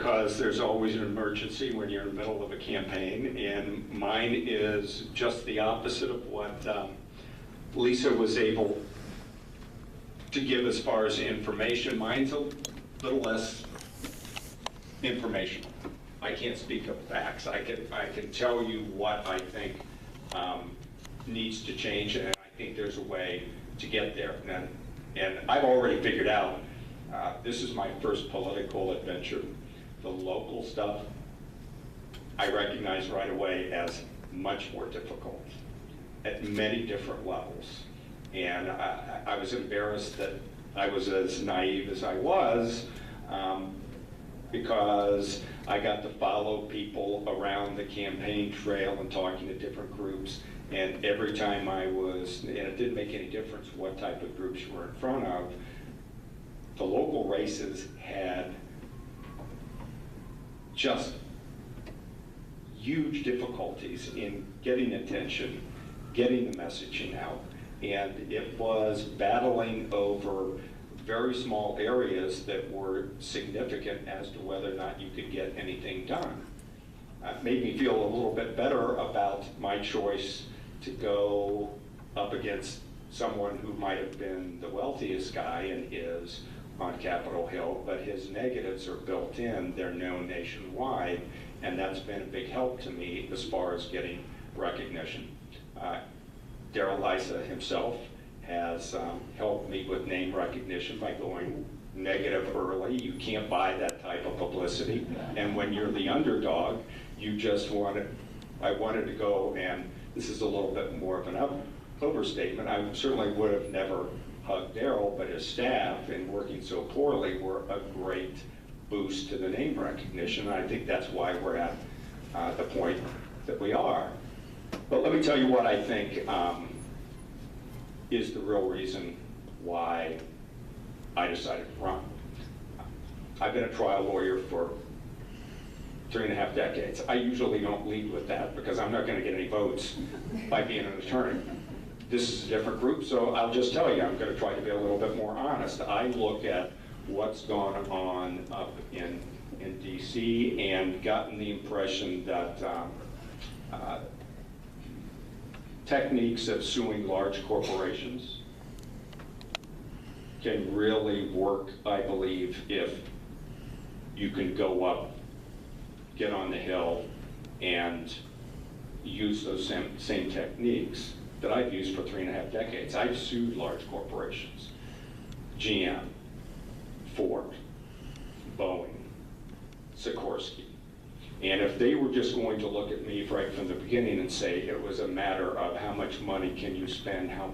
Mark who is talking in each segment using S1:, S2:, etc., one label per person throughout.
S1: because there's always an emergency when you're in the middle of a campaign, and mine is just the opposite of what Lisa was able to give as far as information. Mine's a little less informational. I can't speak of facts. I can tell you what I think needs to change, and I think there's a way to get there. And I've already figured out, this is my first political adventure. The local stuff, I recognize right away as much more difficult at many different levels. And I was embarrassed that I was as naive as I was, because I got to follow people around the campaign trail and talking to different groups. And every time I was, and it didn't make any difference what type of groups you were in front of, the local races had just huge difficulties in getting attention, getting the messaging out. And it was battling over very small areas that were significant as to whether or not you could get anything done. It made me feel a little bit better about my choice to go up against someone who might have been the wealthiest guy and is on Capitol Hill, but his negatives are built in, they're known nationwide, and that's been a big help to me as far as getting recognition. Darrell Lysa himself has helped me with name recognition by going negative early. You can't buy that type of publicity, and when you're the underdog, you just I wanted to go, and this is a little bit more of an overstatement, I certainly would have never hugged Darrell, but his staff, in working so poorly, were a great boost to the name recognition. And I think that's why we're at the point that we are. But let me tell you what I think is the real reason why I decided to run. I've been a trial lawyer for 3.5 decades. I usually don't lead with that because I'm not going to get any votes by being an attorney. This is a different group, so I'll just tell you, I'm going to try to be a little bit more honest. I look at what's gone on up in DC and gotten the impression that techniques of suing large corporations can really work, I believe, if you can go up, get on the Hill, and use those same techniques that I've used for 3.5 decades. I've sued large corporations, GM, Ford, Boeing, Sikorsky. And if they were just going to look at me right from the beginning and say it was a matter of how much money can you spend, how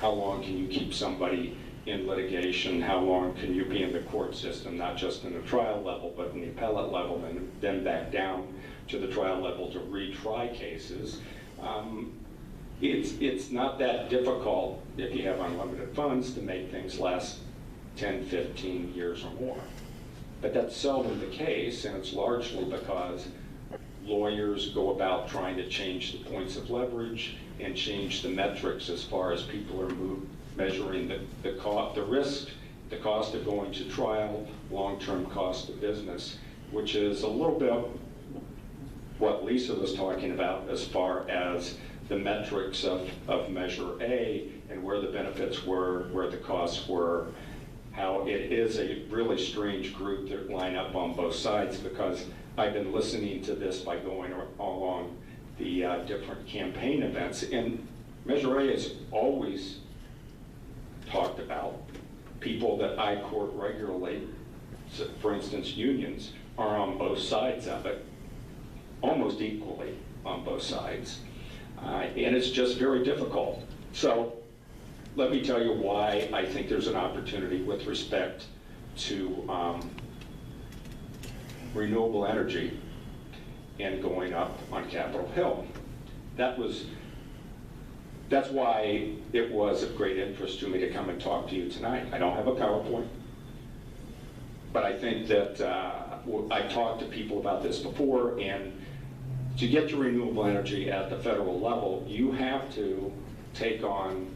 S1: long can you keep somebody in litigation, how long can you be in the court system, not just in the trial level, but in the appellate level, and then back down to the trial level to retry cases, it's not that difficult if you have unlimited funds to make things last 10, 15 years or more. But that's seldom the case, and it's largely because lawyers go about trying to change the points of leverage and change the metrics as far as people are measuring the risk, the cost of going to trial, long-term cost of business, which is a little bit what Lisa was talking about as far as the metrics of Measure A and where the benefits were, where the costs were, how it is a really strange group that line up on both sides, because I've been listening to this by going along the different campaign events, and Measure A is always talked about. People that I court regularly, for instance unions, are on both sides of it, almost equally on both sides. And it's just very difficult. So let me tell you why I think there's an opportunity with respect to renewable energy and going up on Capitol Hill. That's why it was of great interest to me to come and talk to you tonight. I don't have a PowerPoint, but I think that I've talked to people about this before, and to get to renewable energy at the federal level, you have to take on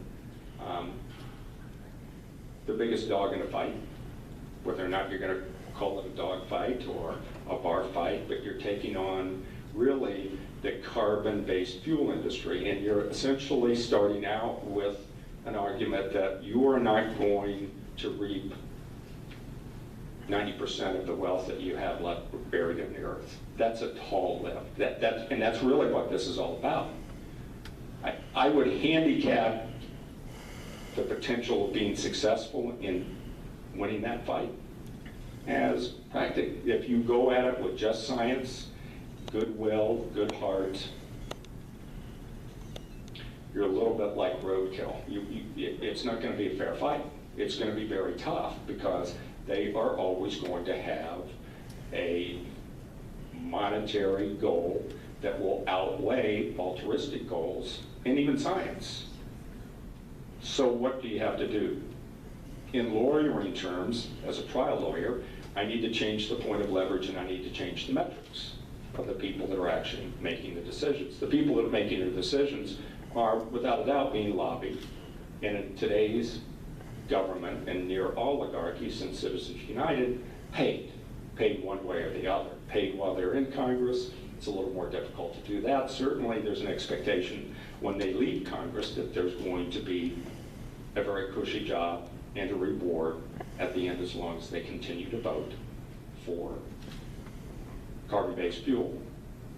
S1: the biggest dog in the fight, whether or not you're going to call it a dog fight or a bar fight, but you're taking on really the carbon-based fuel industry, and you're essentially starting out with an argument that you are not going to reap 90% of the wealth that you have left buried in the earth. That's a tall lift. And that's really what this is all about. I would handicap the potential of being successful in winning that fight as practical. If you go at it with just science, goodwill, good heart, you're a little bit like roadkill. It's not going to be a fair fight. It's going to be very tough because they are always going to have a monetary goal that will outweigh altruistic goals and even science. So what do you have to do? In lawyering terms, as a trial lawyer, I need to change the point of leverage and I need to change the metrics of the people that are actually making the decisions. The people that are making the decisions are, without a doubt, being lobbied. And in today's government and near oligarchy, since Citizens United, paid one way or the other. Paid while they're in Congress. It's a little more difficult to do that. Certainly there's an expectation when they leave Congress that there's going to be a very cushy job and a reward at the end as long as they continue to vote for carbon-based fuel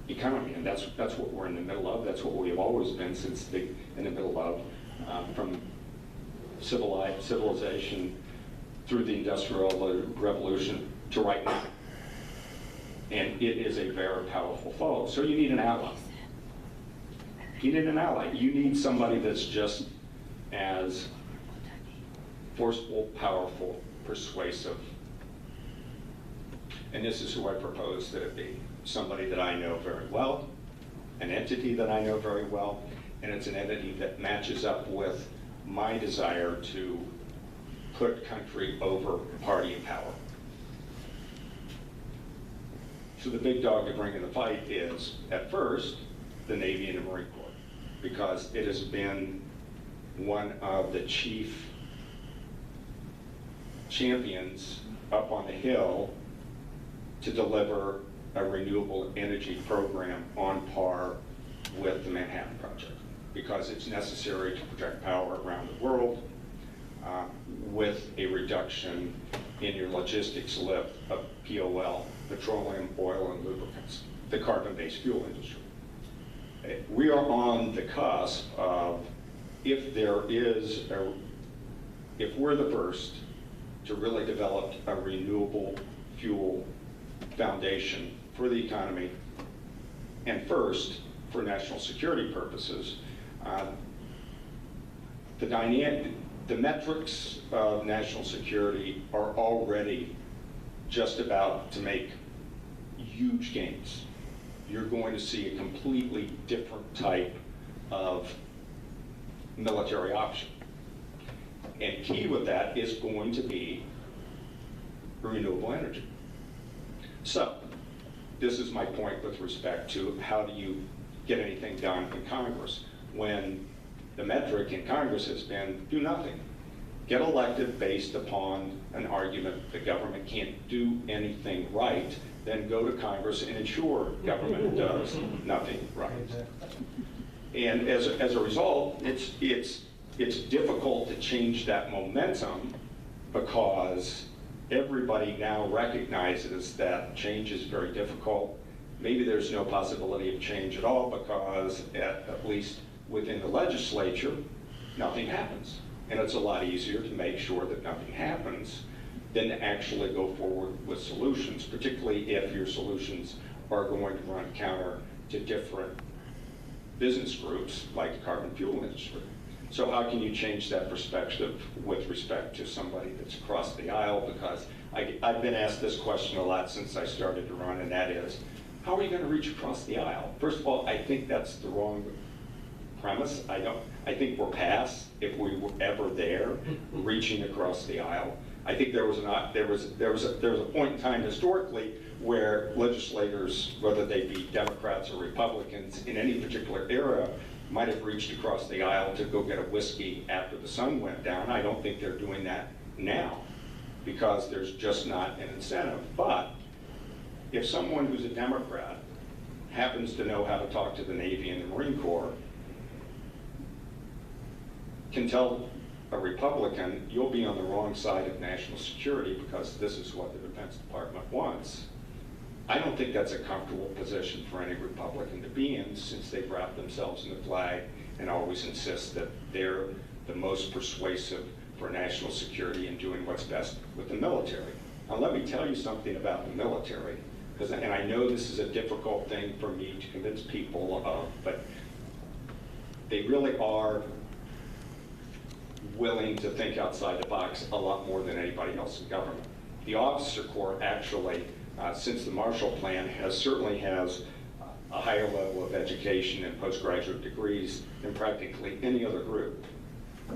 S1: economy. And that's what we're in the middle of. That's what we've always been in the middle of, from civilization through the Industrial Revolution to right now. And it is a very powerful foe. So you need an ally. You need an ally. You need somebody that's just as forceful, powerful, persuasive. And this is who I propose that it be. Somebody that I know very well, an entity that I know very well, and it's an entity that matches up with my desire to put country over party and power. So the big dog to bring in the fight is, at first, the Navy and the Marine Corps, because it has been one of the chief champions up on the Hill to deliver a renewable energy program on par with the Manhattan Project, because it's necessary to protect power around the world with a reduction in your logistics lift of POL, petroleum, oil, and lubricants, the carbon-based fuel industry. We are on the cusp of, if we're the first to really develop a renewable fuel foundation for the economy, and first for national security purposes, the metrics of national security are already just about to make huge gains. You're going to see a completely different type of military option. And key with that is going to be renewable energy. So, this is my point with respect to how do you get anything done in Congress when the metric in Congress has been do nothing. Get elected based upon an argument the government can't do anything right, then go to Congress and ensure government does nothing right. And as a result, it's difficult to change that momentum because everybody now recognizes that change is very difficult. Maybe there's no possibility of change at all because at least within the legislature, nothing happens. And it's a lot easier to make sure that nothing happens than to actually go forward with solutions, particularly if your solutions are going to run counter to different business groups like the carbon fuel industry. So how can you change that perspective with respect to somebody that's across the aisle? Because I've been asked this question a lot since I started to run, and that is, how are you going to reach across the aisle? First of all, I think that's the wrong premise. I think we're past, if we were ever there, reaching across the aisle. I think there was a point in time historically where legislators, whether they be Democrats or Republicans, in any particular era, might have reached across the aisle to go get a whiskey after the sun went down. I don't think they're doing that now. because there's just not an incentive. But if someone who's a Democrat happens to know how to talk to the Navy and the Marine Corps, can tell a Republican, you'll be on the wrong side of national security because this is what the Defense Department wants. I don't think that's a comfortable position for any Republican to be in, since they've wrapped themselves in the flag and always insist that they're the most persuasive for national security and doing what's best with the military. Now let me tell you something about the military, and I know this is a difficult thing for me to convince people of, but they really are willing to think outside the box a lot more than anybody else in government. The officer corps actually, since the Marshall Plan, certainly has a higher level of education and postgraduate degrees than practically any other group.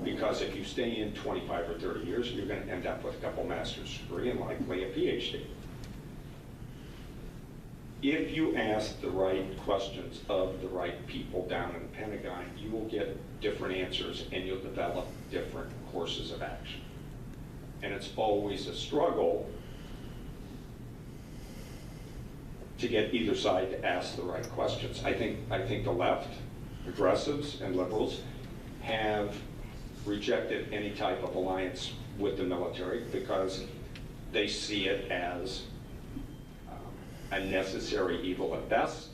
S1: Because if you stay in 25 or 30 years, you're going to end up with a couple master's degree and likely a PhD. If you ask the right questions of the right people down in the Pentagon, you will get different answers and you'll develop different courses of action. And it's always a struggle to get either side to ask the right questions. I think the left, progressives and liberals, have rejected any type of alliance with the military because they see it as a necessary evil at best.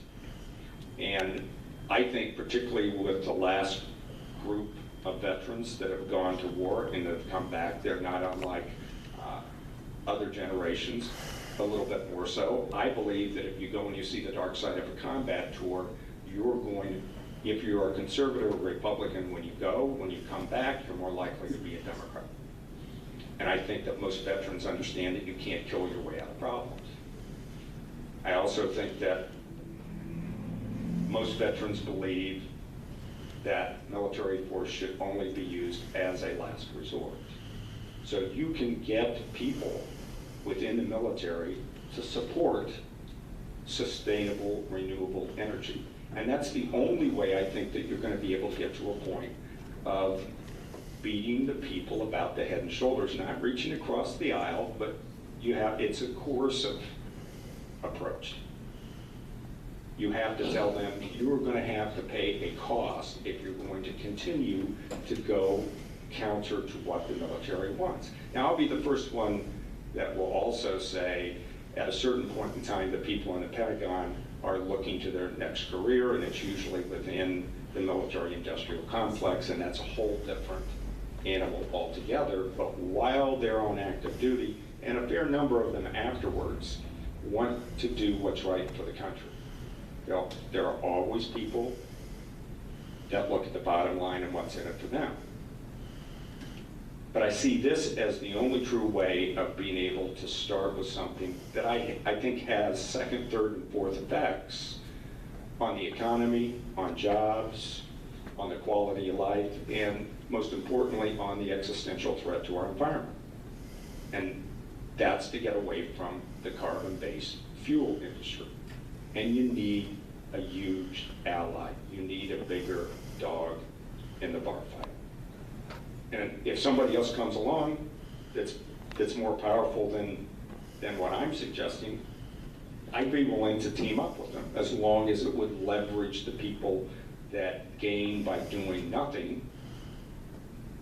S1: And I think particularly with the last group of veterans that have gone to war and have come back, they're not unlike other generations, a little bit more so. I believe that if you go and you see the dark side of a combat tour, you're going to, if you're a conservative or Republican when you go, when you come back, you're more likely to be a Democrat. And I think that most veterans understand that you can't kill your way out of problems. I also think that most veterans believe that military force should only be used as a last resort. So you can get people within the military to support sustainable, renewable energy. And that's the only way I think that you're going to be able to get to a point of beating the people about the head and shoulders, not reaching across the aisle, but it's a coercive approach. You have to tell them you're going to have to pay a cost if you're going to continue to go counter to what the military wants. Now, I'll be the first one that will also say at a certain point in time the people in the Pentagon are looking to their next career, and it's usually within the military-industrial complex, and that's a whole different animal altogether. But while they're on active duty, and a fair number of them afterwards, want to do what's right for the country. You know, there are always people that look at the bottom line and what's in it for them. But I see this as the only true way of being able to start with something that I think has second, third, and fourth effects on the economy, on jobs, on the quality of life, and most importantly, on the existential threat to our environment. And that's to get away from the carbon-based fuel industry. And you need a huge ally. You need a bigger dog in the bar fight. And if somebody else comes along that's more powerful than what I'm suggesting, I'd be willing to team up with them, as long as it would leverage the people that gain by doing nothing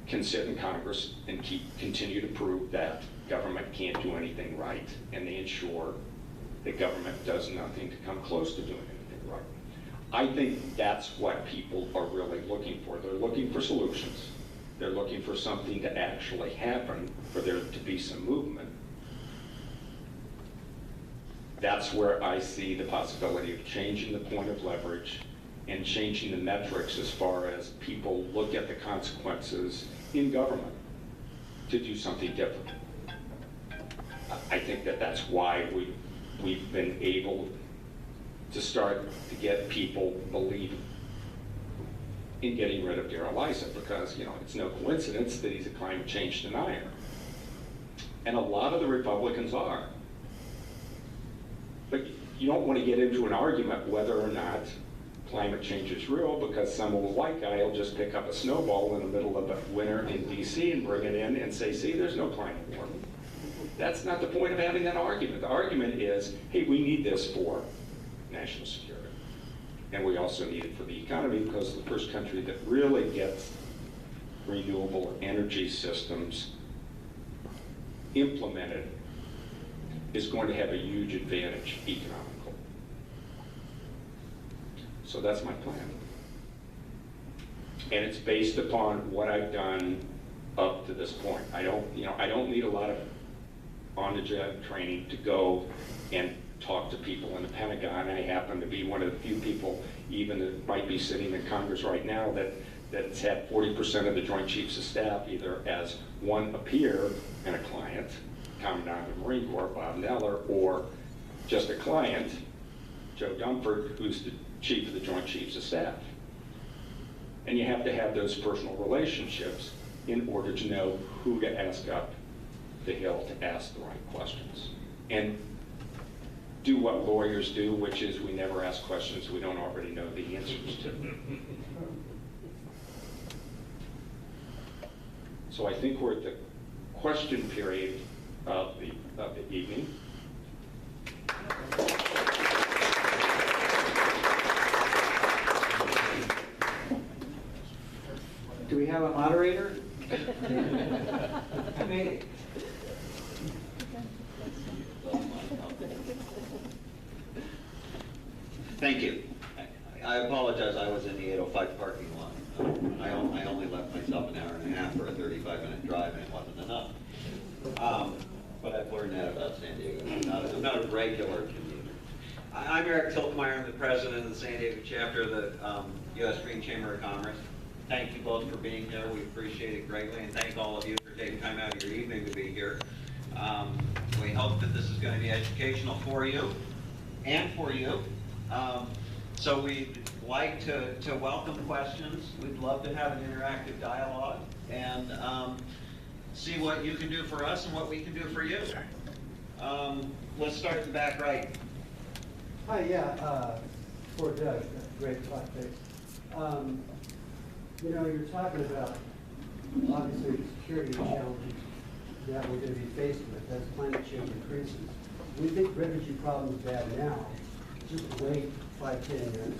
S1: can sit in Congress and continue to prove that government can't do anything right, and they ensure that government does nothing to come close to doing anything right. I think that's what people are really looking for. They're looking for solutions. They're looking for something to actually happen, for there to be some movement. That's where I see the possibility of changing the point of leverage and changing the metrics as far as people look at the consequences in government to do something different. I think that that's why we've been able to start to get people believing in getting rid of Darrell Issa, because it's no coincidence that he's a climate change denier. And a lot of the Republicans are. But you don't want to get into an argument whether or not climate change is real, because some old white guy will just pick up a snowball in the middle of the winter in DC and bring it in and say, see, there's no climate warming. That's not the point of having that argument. The argument is, hey, we need this for national security. And we also need it for the economy, because the first country that really gets renewable energy systems implemented is going to have a huge advantage economically. So that's my plan. And it's based upon what I've done up to this point. I don't need a lot of on-the-job training to go and talk to people in the Pentagon. I happen to be one of the few people, even that might be sitting in Congress right now, that's had 40% of the Joint Chiefs of Staff either as one a peer and a client, Commandant of the Marine Corps, Bob Neller, or just a client, Joe Dunford, who's the Chief of the Joint Chiefs of Staff. And you have to have those personal relationships in order to know who to ask up the hill to ask the right questions. And do what lawyers do, which is we never ask questions we don't already know the answers to. So I think we're at the question period of the evening.
S2: Do we have a moderator? I made it.
S3: Thank you. I apologize, I was in the 805 parking lot. I only left myself an hour and a half for a 35-minute drive, and it wasn't enough. But I've learned that about San Diego. I'm not a regular commuter. I'm Eric Tiltmeyer. I'm the president of the San Diego chapter of the U.S. Green Chamber of Commerce. Thank you both for being here. We appreciate it greatly, and thank all of you for taking time out of your evening to be here. We hope that this is going to be educational for you and for you. So we'd like to welcome questions. We'd love to have an interactive dialogue and see what you can do for us and what we can do for you. Let's start in the back right.
S4: Hi, yeah, for Doug, great talk, thanks. You know, you're talking about, obviously, the security challenges that we're going to be faced with as climate change increases. We think refugee problems are bad now. Just wait 5, 10 years,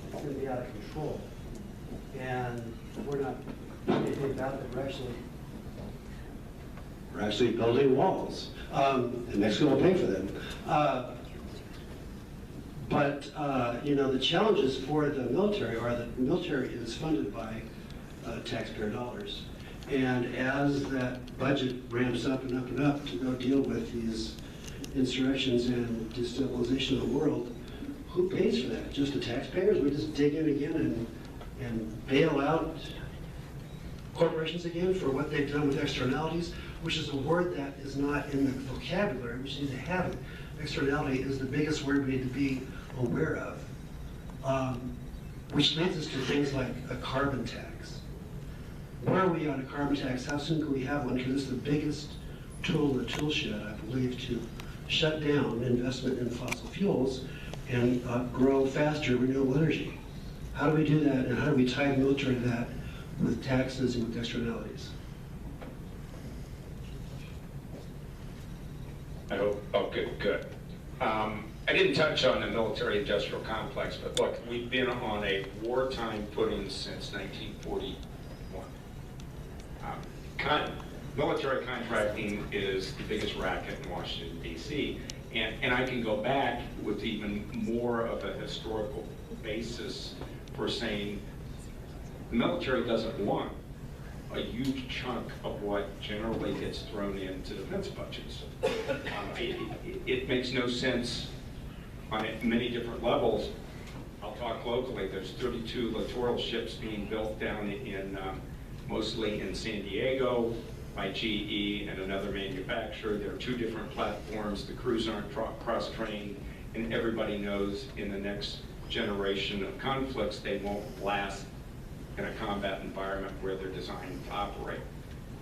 S4: it's going to be out of control. And we're not doing anything about it. We're actually building walls. And Mexico will pay for them. You know, the challenges for the military are that the military is funded by taxpayer dollars. And as that budget ramps up and up and up to go deal with these insurrections and destabilization of the world, who pays for that? Just the taxpayers? We just dig in again and bail out corporations again for what they've done with externalities, which is a word that is not in the vocabulary. We just need to have it. Externality is the biggest word we need to be aware of, which leads us to things like a carbon tax. Where are we on a carbon tax? How soon can we have one? Because it's the biggest tool in the tool shed, I believe, to shut down investment in fossil fuels and grow faster renewable energy. How do we do that, and how do we tie the military to that with taxes and with externalities?
S1: Oh, good. I didn't touch on the military-industrial complex, but look, we've been on a wartime footing since 1941. Military contracting is the biggest racket in Washington, D.C., and I can go back with even more of a historical basis for saying the military doesn't want a huge chunk of what generally gets thrown into defense budgets. It makes no sense on many different levels. I'll talk locally. There's 32 littoral ships being built down in mostly in San Diego by GE and another manufacturer. There are 2 different platforms. The crews aren't cross-trained, and everybody knows in the next generation of conflicts they won't last in a combat environment where they're designed to operate.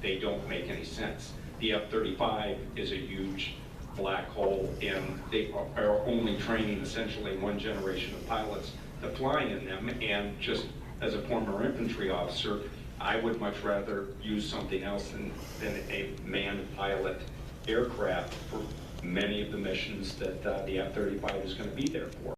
S1: They don't make any sense. The F-35 is a huge black hole, and they are only training essentially one generation of pilots to fly in them. And just as a former infantry officer, I would much rather use something else than a manned pilot aircraft for many of the missions that the F-35 is going to be there for.